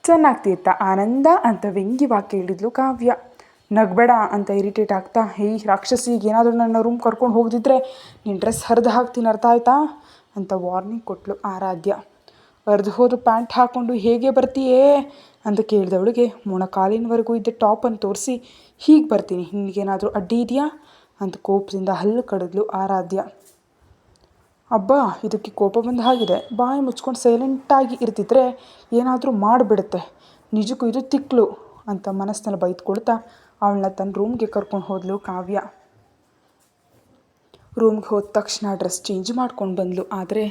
ಚೆನ್ನಾಗ್ತಿರ್ತಾ ಆನಂದ ಅಂತ ವ್ಯಂಗ್ಯವಾಗಿ ಕೇಳಿದ್ಲು ಕಾವ್ಯ. ನಗಬೇಡ ಅಂತ ಇರಿಟೇಟ್ ಆಗ್ತಾ, ಹೇಯ್ ರಾಕ್ಷಸಿಗೆ ಏನಾದರೂ ನನ್ನ ರೂಮ್ ಕರ್ಕೊಂಡು ಹೋಗದಿದ್ರೆ ನಿನ್ನ ಡ್ರೆಸ್ ಹರಿದು ಹಾಕ್ತೀನಿ, ಅರ್ಥ ಆಯ್ತಾ ಅಂತ ವಾರ್ನಿಂಗ್ ಕೊಟ್ಲು ಆರಾಧ್ಯ. ಹರಿದು ಹೋದ ಪ್ಯಾಂಟ್ ಹಾಕ್ಕೊಂಡು ಹೇಗೆ ಬರ್ತೀಯೇ ಅಂತ ಕೇಳಿದವಳಿಗೆ ಮೊಣಕಾಲಿನವರೆಗೂ ಇದ್ದ ಟಾಪನ್ನು ತೋರಿಸಿ, ಹೀಗೆ ಬರ್ತೀನಿ, ನಿನಗೇನಾದರೂ ಅಡ್ಡಿ ಇದೆಯಾ ಅಂತ ಕೋಪದಿಂದ ಹಲ್ಲು ಕಡಿದ್ಲು ಆರಾಧ್ಯ. ಅಬ್ಬಾ, ಇದಕ್ಕೆ ಕೋಪ ಬಂದ ಹಾಗಿದೆ, ಬಾಯಿ ಮುಚ್ಕೊಂಡು ಸೈಲೆಂಟಾಗಿ ಇರ್ತಿದ್ರೆ ಏನಾದರೂ ಮಾಡಿಬಿಡುತ್ತೆ, ನಿಜಕ್ಕೂ ಇದು ತಿಕ್ಲು ಅಂತ ಮನಸ್ಸಿನಲ್ಲಿ ಬೈದ್ಕೊಳ್ತಾ ಅವಳನ್ನ ತನ್ನ ರೂಮ್ಗೆ ಕರ್ಕೊಂಡು ಹೋದ್ಲು ಕಾವ್ಯ. ರೂಮ್ಗೆ ಹೋದ ತಕ್ಷಣ ಡ್ರೆಸ್ ಚೇಂಜ್ ಮಾಡ್ಕೊಂಡು ಬಂದಳು. ಆದರೆ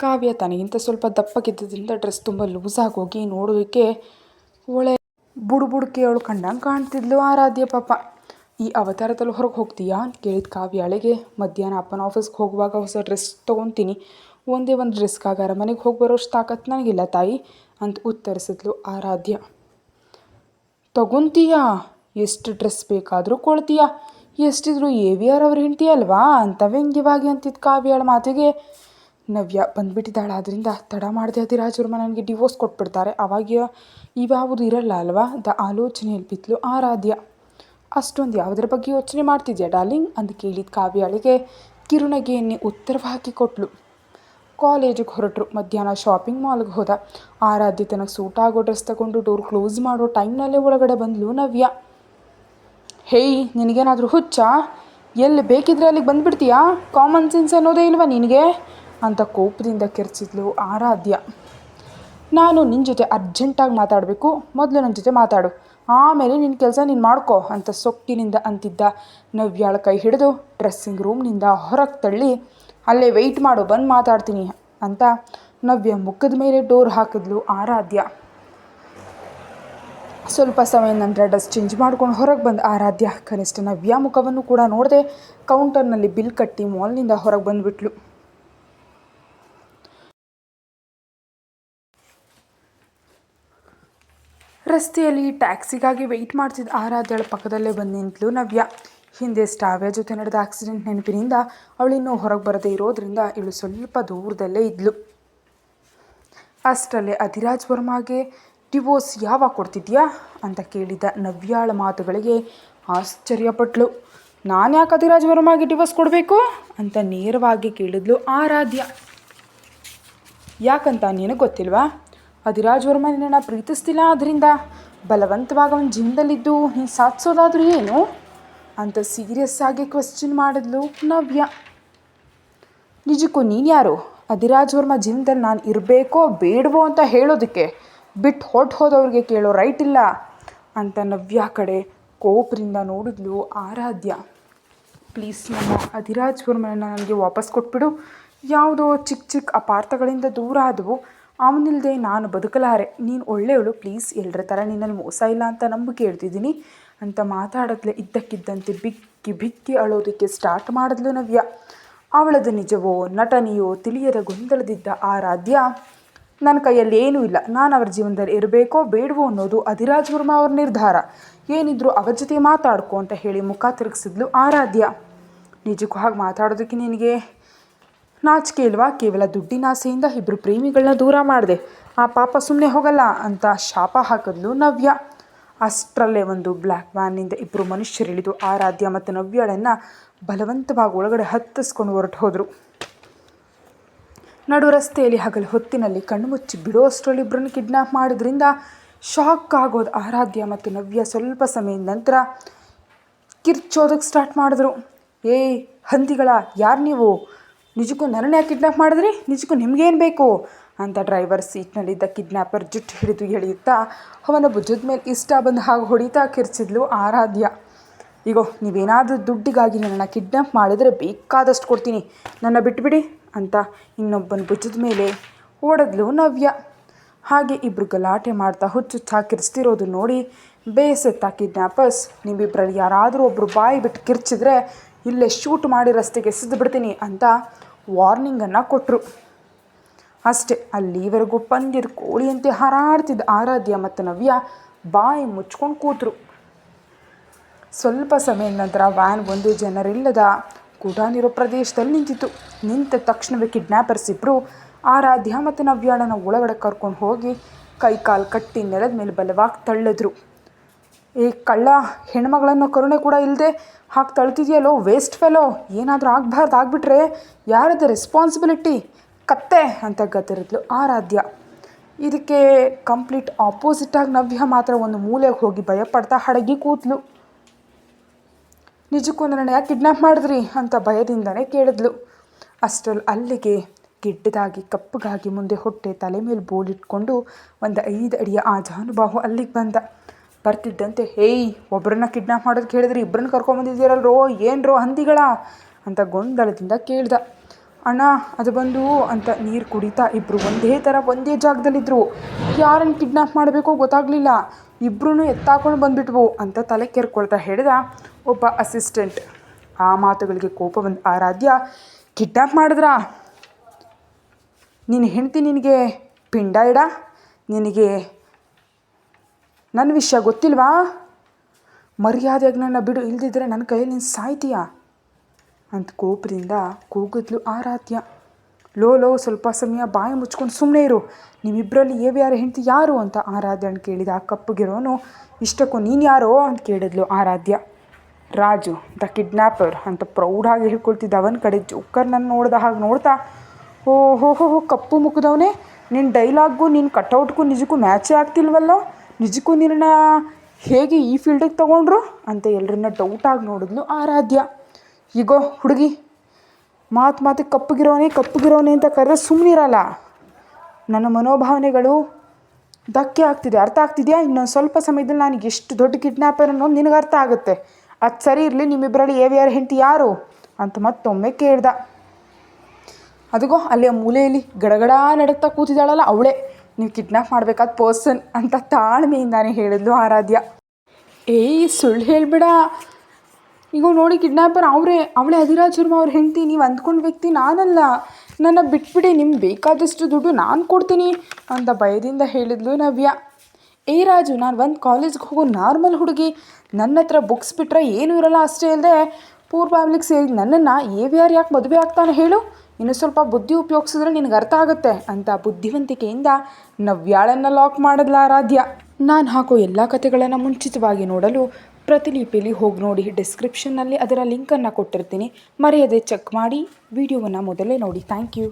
ಕಾವ್ಯ ತನಗಿಂತ ಸ್ವಲ್ಪ ದಪ್ಪಕ್ಕಿದ್ದರಿಂದ ಡ್ರೆಸ್ ತುಂಬ ಲೂಸಾಗಿ ಹೋಗಿ ನೋಡೋದಕ್ಕೆ ಒಳ್ಳೆ ಬುಡುಬುಡುಕಿ ಅವಳು ಕಂಡಂಗೆ ಕಾಣ್ತಿದ್ಲು ಆರಾಧ್ಯ. ಪಾಪ, ಈ ಅವತಾರದಲ್ಲಿ ಹೊರಗೆ ಹೋಗ್ತೀಯಾ ಅಂತ ಕೇಳಿದ ಕಾವ್ಯಾಳಿಗೆ. ಮಧ್ಯಾಹ್ನ ಅಪ್ಪನ ಆಫೀಸ್ಗೆ ಹೋಗುವಾಗ ಹೊಸ ಡ್ರೆಸ್ ತೊಗೊತೀನಿ, ಒಂದೇ ಒಂದು ಡ್ರೆಸ್ಗಾಗಾರ ಮನೆಗೆ ಹೋಗಿ ಬರೋಷ್ಟು ತಾಕತ್ತು ನನಗಿಲ್ಲ ತಾಯಿ ಅಂತ ಉತ್ತರಿಸಿದ್ಲು ಆರಾಧ್ಯ. ತಗೊತೀಯಾ, ಎಷ್ಟು ಡ್ರೆಸ್ ಬೇಕಾದರೂ ಕೊಳ್ತೀಯಾ, ಎಷ್ಟಿದ್ರು AVR ಅವ್ರ ಹೆಂಡತಿ ಅಲ್ವಾ ಅಂತ ವ್ಯಂಗ್ಯವಾಗಿ ಅಂತಿದ್ದ ಕಾವ್ಯಾಳ ಮಾತಿಗೆ ನವ್ಯ ಬಂದುಬಿಟ್ಟಿದ್ದಾಳೆ. ಆದ್ದರಿಂದ ತಡ ಮಾಡದೆ ಅಧಿರಾಜ್ ವರ್ಮ ನನಗೆ ಡಿವೋರ್ಸ್ ಕೊಟ್ಬಿಡ್ತಾರೆ, ಅವಾಗ ಇವ್ಯಾವುದು ಇರಲ್ಲ ಅಲ್ವಾ ಅಂತ ಆಲೋಚನೆಯಲ್ಲಿ ಬಿದ್ಲು ಆರಾಧ್ಯ. ಅಷ್ಟೊಂದು ಯಾವುದರ ಬಗ್ಗೆ ಯೋಚನೆ ಮಾಡ್ತಿದ್ಯಾ ಡಾರ್ಲಿಂಗ್ ಅಂತ ಕೇಳಿದ ಕಾವ್ಯಾಳಿಗೆ ಕಿರುನಗೆಯನ್ನೇ ಉತ್ತರವಾಗಿ ಕೊಟ್ಲು. ಕಾಲೇಜಿಗೆ ಹೊರಟರು. ಮಧ್ಯಾಹ್ನ ಶಾಪಿಂಗ್ ಮಾಲ್ಗೆ ಹೋದ ಆರಾಧ್ಯ. ತನಗೆ ಸೂಟ್ ಆಗೋ ಡ್ರೆಸ್ ತಗೊಂಡು ಡೋರ್ ಕ್ಲೋಸ್ ಮಾಡೋ ಟೈಮ್ನಲ್ಲೇ ಒಳಗಡೆ ಬಂದಳು ನವ್ಯ. ಹೇಯ್, ನಿನಗೇನಾದರೂ ಹುಚ್ಚಾ, ಎಲ್ಲಿ ಬೇಕಿದ್ರೆ ಅಲ್ಲಿಗೆ ಬಂದುಬಿಡ್ತೀಯಾ, ಕಾಮನ್ ಸೆನ್ಸ್ ಅನ್ನೋದೇ ಇಲ್ವಾ ನಿನಗೆ ಅಂತ ಕೋಪದಿಂದ ಕೆರ್ಚಿದ್ಲು ಆರಾಧ್ಯ. ನಾನು ನಿನ್ನ ಜೊತೆ ಅರ್ಜೆಂಟಾಗಿ ಮಾತಾಡಬೇಕು, ಮೊದಲು ನನ್ನ ಜೊತೆ ಮಾತಾಡು, ಆಮೇಲೆ ನಿನ್ನ ಕೆಲಸ ನೀನು ಮಾಡ್ಕೋ ಅಂತ ಸೊಕ್ಕಿನಿಂದ ಅಂತಿದ್ದ ನವ್ಯಾಳ ಕೈ ಹಿಡಿದು ಡ್ರೆಸ್ಸಿಂಗ್ ರೂಮ್ನಿಂದ ಹೊರಗೆ ತಳ್ಳಿ, ಅಲ್ಲೇ ವೆಯ್ಟ್ ಮಾಡು, ಬಂದು ಮಾತಾಡ್ತೀನಿ ಅಂತ ನವ್ಯ ಮುಖದ ಮೇಲೆ ಡೋರ್ ಹಾಕಿದ್ಲು ಆರಾಧ್ಯ. ಸ್ವಲ್ಪ ಸಮಯ ನಂತರ ಡ್ರೆಸ್ ಚೇಂಜ್ ಮಾಡ್ಕೊಂಡು ಹೊರಗೆ ಬಂದ ಆರಾಧ್ಯ ಕನಿಷ್ಠ ನವ್ಯ ಮುಖವನ್ನು ಕೂಡ ನೋಡದೆ ಕೌಂಟರ್ನಲ್ಲಿ ಬಿಲ್ ಕಟ್ಟಿ ಮಾಲ್ನಿಂದ ಹೊರಗೆ ಬಂದುಬಿಟ್ಲು. ರಸ್ತೆಯಲ್ಲಿ ಟ್ಯಾಕ್ಸಿಗಾಗಿ ವೆಯ್ಟ್ ಮಾಡ್ತಿದ್ದ ಆರಾಧ್ಯಳ ಪಕ್ಕದಲ್ಲೇ ಬಂದು ನಿಂತಳು ನವ್ಯ. ಹಿಂದೆ ಸ್ಟಾವ್ಯ ಜೊತೆ ನಡೆದ ಆಕ್ಸಿಡೆಂಟ್ ನೆನಪಿನಿಂದ ಅವಳಿನ್ನೂ ಹೊರಗೆ ಬರದೇ ಇರೋದ್ರಿಂದ ಇವಳು ಸ್ವಲ್ಪ ದೂರದಲ್ಲೇ ಇದ್ಲು. ಅಷ್ಟರಲ್ಲೇ ಅಧಿರಾಜ್ ವರ್ಮಾಗೆ ಡಿವೋರ್ಸ್ ಯಾವಾಗ ಕೊಡ್ತಿದ್ಯಾ ಅಂತ ಕೇಳಿದ ನವ್ಯಾಳ ಮಾತುಗಳಿಗೆ ಆಶ್ಚರ್ಯಪಟ್ಲು. ನಾನು ಯಾಕೆ ಅಧಿರಾಜ್ ವರ್ಮಾಗೆ ಡಿವೋರ್ಸ್ ಕೊಡಬೇಕು ಅಂತ ನೇರವಾಗಿ ಕೇಳಿದ್ಲು ಆರಾಧ್ಯ. ಯಾಕಂತ ನಿನಗೆ ಗೊತ್ತಿಲ್ವಾ, ಅಧಿರಾಜ್ ವರ್ಮ ನಿನ್ನನ್ನು ಪ್ರೀತಿಸ್ತಿಲ್ಲ, ಅದರಿಂದ ಬಲವಂತವಾಗಿ ಅವನ ಜೀವನದಲ್ಲಿದ್ದು ನೀನು ಸಾಧಿಸೋದಾದ್ರೂ ಏನು ಅಂತ ಸೀರಿಯಸ್ ಆಗಿ ಕ್ವೆಶ್ಚನ್ ಮಾಡಿದ್ಲು ನವ್ಯ. ನಿಜಕ್ಕೂ ನೀನು ಯಾರು ಅಧಿರಾಜ್ ವರ್ಮ ಜೀವನದಲ್ಲಿ ನಾನು ಇರಬೇಕೋ ಬೇಡವೋ ಅಂತ ಹೇಳೋದಕ್ಕೆ ಬಿಟ್ಟು ಹೋದವ್ರಿಗೆ ಕೇಳೋ ರೈಟ್ ಇಲ್ಲ ಅಂತ ನವ್ಯ ಕಡೆ ಕೋಪದಿಂದ ನೋಡಿದ್ಲು ಆರಾಧ್ಯ. ಪ್ಲೀಸ್ ನನ್ನ ಅಧಿರಾಜ್ ವರ್ಮನನ್ನು ನನಗೆ ವಾಪಸ್ ಕೊಟ್ಬಿಡು. ಯಾವುದೋ ಚಿಕ್ಕ ಚಿಕ್ಕ ಅಪಾರ್ಥಗಳಿಂದ ದೂರ ಆದವು, ಅವನಿಲ್ಲದೆ ನಾನು ಬದುಕಲಾರೆ. ನೀನು ಒಳ್ಳೆಯವಳು, ಪ್ಲೀಸ್ ಎಲ್ಲರ ಥರ ನಿನ್ನಲ್ಲಿ ಮೋಸ ಇಲ್ಲ ಅಂತ ನಂಬಿಕೆ ಹೇಳ್ತಿದ್ದೀನಿ ಅಂತ ಮಾತಾಡದ್ಲೆ ಇದ್ದಕ್ಕಿದ್ದಂತೆ ಬಿಕ್ಕಿ ಅಳೋದಕ್ಕೆ ಸ್ಟಾರ್ಟ್ ಮಾಡಿದ್ಲು ನವ್ಯ. ಅವಳದು ನಿಜವೋ ನಟನೆಯೋ ತಿಳಿಯದ ಗೊಂದಲದಿದ್ದ ಆರಾಧ್ಯ, ನನ್ನ ಕೈಯಲ್ಲಿ ಏನೂ ಇಲ್ಲ, ನಾನು ಅವ್ರ ಜೀವನದಲ್ಲಿ ಇರಬೇಕೋ ಬೇಡವೋ ಅನ್ನೋದು ಅಧಿರಾಜ್ ವರ್ಮ ಅವ್ರ ನಿರ್ಧಾರ, ಏನಿದ್ರು ಅವ್ರ ಜೊತೆ ಮಾತಾಡ್ಕೊ ಅಂತ ಹೇಳಿ ಮುಖ ತಿರುಗಿಸಿದ್ಲು ಆರಾಧ್ಯ. ನಿಜಕ್ಕೂ ಹಾಗೆ ಮಾತಾಡೋದಕ್ಕೆ ನಿನಗೆ ನಾಚಿಕೆ ಇಲ್ವಾ? ಕೇವಲ ದುಡ್ಡಿನ ಆಸೆಯಿಂದ ಇಬ್ಬರು ಪ್ರೇಮಿಗಳನ್ನ ದೂರ ಮಾಡಿದೆ, ಆ ಪಾಪ ಸುಮ್ಮನೆ ಹೋಗಲ್ಲ ಅಂತ ಶಾಪ ಹಾಕಿದ್ಲು ನವ್ಯ. ಅಷ್ಟರಲ್ಲೇ ಒಂದು ಬ್ಲ್ಯಾಕ್ ವ್ಯಾನ್ನಿಂದ ಇಬ್ಬರು ಮನುಷ್ಯರಿಳಿದು ಆರಾಧ್ಯ ಮತ್ತು ನವ್ಯಳನ್ನು ಬಲವಂತವಾಗಿ ಒಳಗಡೆ ಹತ್ತಿಸ್ಕೊಂಡು ಹೊರಟು ಹೋದರು. ನಡು ರಸ್ತೆಯಲ್ಲಿ ಹಗಲು ಹೊತ್ತಿನಲ್ಲಿ ಕಣ್ಣು ಮುಚ್ಚಿ ಬಿಡೋಷ್ಟರಲ್ಲಿ ಇಬ್ಬರನ್ನು ಕಿಡ್ನ್ಯಾಪ್ ಮಾಡೋದ್ರಿಂದ ಶಾಕ್ ಆಗೋದು ಆರಾಧ್ಯ ಮತ್ತು ನವ್ಯ ಸ್ವಲ್ಪ ಸಮಯದ ನಂತರ ಕಿರ್ಚೋದಕ್ಕೆ ಸ್ಟಾರ್ಟ್ ಮಾಡಿದ್ರು. ಏಯ್ ಹಂದಿಗಳ, ಯಾರು ನೀವು? ನಿಜಕ್ಕೂ ನನ್ನನ್ನು ಯಾಕೆ ಕಿಡ್ನ್ಯಾಪ್ ಮಾಡಿದ್ರಿ? ನಿಜಕ್ಕೂ ನಿಮಗೇನು ಬೇಕು ಅಂತ ಡ್ರೈವರ್ ಸೀಟ್ನಲ್ಲಿದ್ದ ಕಿಡ್ನ್ಯಾಪರ್ ಜುಟ್ಟು ಹಿಡಿದು ಎಳೆಯುತ್ತಾ ಅವನ ಭುಜದ ಮೇಲೆ ಇಷ್ಟ ಬಂದ ಹಾಗೆ ಹೊಡಿತಾ ಕಿರ್ಚಿದ್ಲು ಆರಾಧ್ಯ. ಈಗೋ ನೀವೇನಾದರೂ ದುಡ್ಡಿಗಾಗಿ ನನ್ನನ್ನು ಕಿಡ್ನ್ಯಾಪ್ ಮಾಡಿದರೆ ಬೇಕಾದಷ್ಟು ಕೊಡ್ತೀನಿ, ನನ್ನ ಬಿಟ್ಬಿಡಿ ಅಂತ ಇನ್ನೊಬ್ಬನ ಭುಜದ ಮೇಲೆ ಓಡಿದ್ಲು ನವ್ಯ. ಹಾಗೆ ಇಬ್ಬರು ಗಲಾಟೆ ಮಾಡ್ತಾ ಹುಚ್ಚುಚ್ಚ ಕಿರ್ಚ್ತಿರೋದು ನೋಡಿ ಬೇಸತ್ತ ಕಿಡ್ನ್ಯಾಪರ್ಸ್, ನಿಮ್ಮಿಬ್ಬರಲ್ಲಿ ಯಾರಾದರೂ ಒಬ್ಬರು ಬಾಯಿ ಬಿಟ್ಟು ಕಿರ್ಚಿದ್ರೆ ಇಲ್ಲೇ ಶೂಟ್ ಮಾಡಿ ರಸ್ತೆಗೆ ಎಸೆದು ಬಿಡ್ತೀನಿ ಅಂತ ವಾರ್ನಿಂಗನ್ನು ಕೊಟ್ಟರು. ಅಷ್ಟೇ, ಅಲ್ಲಿವರೆಗೂ ಪಂದ್ಯದ ಕೋಳಿಯಂತೆ ಹಾರಾಡ್ತಿದ್ದ ಆರಾಧ್ಯ ಮತ್ತು ನವ್ಯ ಬಾಯಿ ಮುಚ್ಕೊಂಡು ಕೂತರು. ಸ್ವಲ್ಪ ಸಮಯದ ನಂತರ ವ್ಯಾನ್ ಒಂದು ಜನರಿಲ್ಲದ ಗುಡಾನಿರೋ ಪ್ರದೇಶದಲ್ಲಿ ನಿಂತಿತ್ತು. ನಿಂತ ತಕ್ಷಣವೇ ಕಿಡ್ನ್ಯಾಪರ್ಸ್ ಇಬ್ಬರು ಆರಾಧ್ಯ ಮತ್ತು ನವ್ಯಾಳನ್ನು ಒಳಗಡೆ ಕರ್ಕೊಂಡು ಹೋಗಿ ಕೈ ಕಾಲು ಕಟ್ಟಿ ನೆಲದ ಮೇಲೆ ಬಲವಾಗಿ ತಳ್ಳಿದ್ರು. ಏ ಕಳ್ಳ, ಹೆಣ್ಮಗಳನ್ನು ಕರುಣೆ ಕೂಡ ಇಲ್ಲದೆ ಹಾಗೆ ತಳ್ತಿದೆಯಲ್ಲೋ ವೇಸ್ಟ್ ಫೆಲೋ, ಏನಾದರೂ ಆಗ್ಬಿಟ್ರೆ ಯಾರದು ರೆಸ್ಪಾನ್ಸಿಬಿಲಿಟಿ? ಕತ್ತೆ ಅಂತ ಗದರಿದ್ಲು ಆರಾಧ್ಯ. ಇದಕ್ಕೆ ಕಂಪ್ಲೀಟ್ ಆಪೋಸಿಟಾಗಿ ನವ್ಯ ಮಾತ್ರ ಒಂದು ಮೂಲೆಗೆ ಹೋಗಿ ಭಯಪಡ್ತಾ ಹಡಗಿ ಕೂತ್ಲು. ನಿಜಕ್ಕೂ ನನ್ನನ್ನು ಯಾಕೆ ಕಿಡ್ನ್ಯಾಪ್ ಮಾಡಿದ್ರಿ ಅಂತ ಭಯದಿಂದನೇ ಕೇಳಿದ್ಲು. ಅಷ್ಟರಲ್ಲಿ ಅಲ್ಲಿಗೆ ಗಿಡ್ಡದಾಗಿ ಕಪ್ಪಗಾಗಿ ಮುಂದೆ ಹೊಟ್ಟೆ ತಲೆ ಮೇಲೆ ಬೋಲಿಟ್ಕೊಂಡು ಒಂದು 5 ಅಡಿಯ ಆಜಾನುಬಾಹು ಅಲ್ಲಿಗೆ ಬಂದ. ಬರ್ತಿದ್ದಂತೆ, ಹೇಯ್ ಒಬ್ಬರನ್ನ ಕಿಡ್ನ್ಯಾಪ್ ಮಾಡೋದಕ್ಕೆ ಹೇಳಿದ್ರಿ, ಇಬ್ಬರನ್ನ ಕರ್ಕೊಂಬಂದಿದ್ದೀರಲ್ರೋ, ಏನ್ರೋ ಹಂದಿಗಳ ಅಂತ ಗೊಂದಲದಿಂದ ಕೇಳ್ದ. ಅಣ್ಣ ಅದು ಬಂದು ಅಂತ ನೀರು ಕುಡಿತಾ ಇಬ್ಬರು ಒಂದೇ ಥರ ಒಂದೇ ಜಾಗದಲ್ಲಿದ್ದರು. ಯಾರನ್ನು ಕಿಡ್ನ್ಯಾಪ್ ಮಾಡಬೇಕೋ ಗೊತ್ತಾಗಲಿಲ್ಲ, ಇಬ್ಬರೂ ಎತ್ತಾಕೊಂಡು ಬಂದುಬಿಟ್ವು ಅಂತ ತಲೆ ಕೆರ್ಕೊಳ್ತಾ ಹೇಳಿದ ಒಬ್ಬ ಅಸಿಸ್ಟೆಂಟ್. ಆ ಮಾತುಗಳಿಗೆ ಕೋಪ ಬಂದ ಆರಾಧ್ಯ, ಕಿಡ್ನ್ಯಾಪ್ ಮಾಡಿದ್ರಾ? ನಿನ್ನ ಹೆಂಡತಿ ನಿನಗೆ ಪಿಂಡ ಇಡ? ನಿನಗೆ ನನ್ನ ವಿಷಯ ಗೊತ್ತಿಲ್ವಾ? ಮರ್ಯಾದೆಯಾಗಿ ನನ್ನ ಬಿಡು, ಇಲ್ದಿದ್ರೆ ನನ್ನ ಕೈಯಲ್ಲಿ ನೀನು ಸಾಯ್ತೀಯಾ ಅಂತ ಕೋಪದಿಂದ ಕೂಗಿದ್ಲು ಆರಾಧ್ಯ. ಲೋ ಸ್ವಲ್ಪ ಸಮಯ ಬಾಯಿ ಮುಚ್ಕೊಂಡು ಸುಮ್ಮನೆ ಇರು, ನಿಮ್ಮಿಬ್ಬರಲ್ಲಿ ಯಾರ ಹೆಂಡತಿ ಯಾರು ಅಂತ ಆರಾಧ್ಯನ ಕೇಳಿದ. ಆ ಕಪ್ಪಗಿರೋನು, ಇಷ್ಟಕ್ಕೂ ನೀನು ಯಾರೋ ಅಂತ ಕೇಳಿದ್ಲು ಆರಾಧ್ಯ. ರಾಜು ದ ಕಿಡ್ನ್ಯಾಪರ್ ಅಂತ ಪ್ರೌಢಾಗಿ ಹೇಳ್ಕೊಳ್ತಿದ್ದ ಅವನ ಕಡೆ ಜೋಕರ್ನನ್ನು ನೋಡ್ದ ಹಾಗೆ ನೋಡ್ತಾ, ಓಹೋ ಕಪ್ಪು ಮುಖದವನೇ, ನಿನ್ನ ಡೈಲಾಗ್ಗೂ ನಿನ್ನ ಕಟೌಟ್ಗೂ ನಿಜಕ್ಕೂ ಮ್ಯಾಚೇ ಆಗ್ತಿಲ್ವಲ್ಲೋ, ನಿಜಕ್ಕೂ ನಿನ್ನ ಹೇಗೆ ಈ ಫೀಲ್ಡಿಗೆ ತೊಗೊಂಡ್ರು ಅಂತ ಎಲ್ಲರನ್ನ ಡೌಟಾಗಿ ನೋಡಿದ್ಲು ಆರಾಧ್ಯ. ಈಗೋ ಹುಡುಗಿ, ಮಾತು ಕಪ್ಪಗಿರೋನೆ ಅಂತ ಕರೆದ್ರೆ ಸುಮ್ಮನಿರಲ್ಲ. ನನ್ನ ಮನೋಭಾವನೆಗಳು ಧಕ್ಕೆ ಆಗ್ತಿದೆ, ಅರ್ಥ ಆಗ್ತಿದೆಯಾ? ಇನ್ನೊಂದು ಸ್ವಲ್ಪ ಸಮಯದಲ್ಲಿ ನಾನು ಎಷ್ಟು ದೊಡ್ಡ ಕಿಡ್ನ್ಯಾಪರ್ ಅನ್ನೋದು ನಿನಗೆ ಅರ್ಥ ಆಗುತ್ತೆ. ಅದು ಸರಿ ಇರಲಿ, ನಿಮ್ಮಿಬ್ಬರಲ್ಲಿ ಯಾರ ಹೆಂಡತಿ ಯಾರು ಅಂತ ಮತ್ತೊಮ್ಮೆ ಕೇಳ್ದ. ಅದಗೋ ಅಲ್ಲಿಯ ಮೂಲೆಯಲ್ಲಿ ಗಡಗಡ ನಡುತ್ತಾ ಕೂತಿದ್ದಾಳಲ್ಲ ಅವಳೇ ನೀವು ಕಿಡ್ನ್ಯಾಪ್ ಮಾಡಬೇಕಾದ ಪರ್ಸನ್ ಅಂತ ತಾಳ್ಮೆಯಿಂದಾನೇ ಹೇಳಿದ್ಲು ಆರಾಧ್ಯ. ಏಯ್ ಸುಳ್ಳು ಹೇಳಿಬಿಡ, ಈಗ ನೋಡಿ ಕಿಡ್ನ್ಯಾಪರ್ ಅವಳೇ ಅಧಿರಾಜ್ ವರ್ಮ ಅವ್ರ ಹೆಂಡತಿ, ನೀವು ಅಂದ್ಕೊಂಡ ವ್ಯಕ್ತಿ ನಾನಲ್ಲ, ನನ್ನ ಬಿಟ್ಬಿಡಿ, ನಿಮ್ಗೆ ಬೇಕಾದಷ್ಟು ದುಡ್ಡು ನಾನು ಕೊಡ್ತೀನಿ ಅಂತ ಭಯದಿಂದ ಹೇಳಿದ್ಲು ನವ್ಯ. ಏ ರಾಜು, ನಾನು ಒಂದು ಕಾಲೇಜ್ಗೆ ಹೋಗೋ ನಾರ್ಮಲ್ ಹುಡುಗಿ, ನನ್ನ ಹತ್ರ ಬುಕ್ಸ್ ಬಿಟ್ಟರೆ ಏನೂ ಇರೋಲ್ಲ. ಅಷ್ಟೇ ಅಲ್ಲದೆ ಪೂರ್ವಾಗ್ಲಿಕ್ಕೆ ಸೇರಿ ನನ್ನನ್ನು ಯಾಕೆ ಮದುವೆ ಆಗ್ತಾನೆ ಹೇಳು, ಇನ್ನೂ ಸ್ವಲ್ಪ ಬುದ್ಧಿ ಉಪಯೋಗಿಸಿದ್ರೆ ನಿನಗೆ ಅರ್ಥ ಆಗುತ್ತೆ ಅಂತ ಬುದ್ಧಿವಂತಿಕೆಯಿಂದ ನವ್ಯಾಳನ್ನು ಲಾಕ್ ಮಾಡಿದ್ಲ ಆರಾಧ್ಯ. ನಾನು ಹಾಕೋ ಎಲ್ಲ ಕಥೆಗಳನ್ನು ಮುಂಚಿತವಾಗಿ ನೋಡಲು ಪ್ರತಿಲಿಪಿಯಲ್ಲಿ ಹೋಗಿ ನೋಡಿ, ಡಿಸ್ಕ್ರಿಪ್ಷನ್ನಲ್ಲಿ ಅದರ ಲಿಂಕನ್ನು ಕೊಟ್ಟಿರ್ತೀನಿ, ಮರೆಯದೆ ಚೆಕ್ ಮಾಡಿ ವಿಡಿಯೋವನ್ನು ಮೊದಲೇ ನೋಡಿ. Thank you.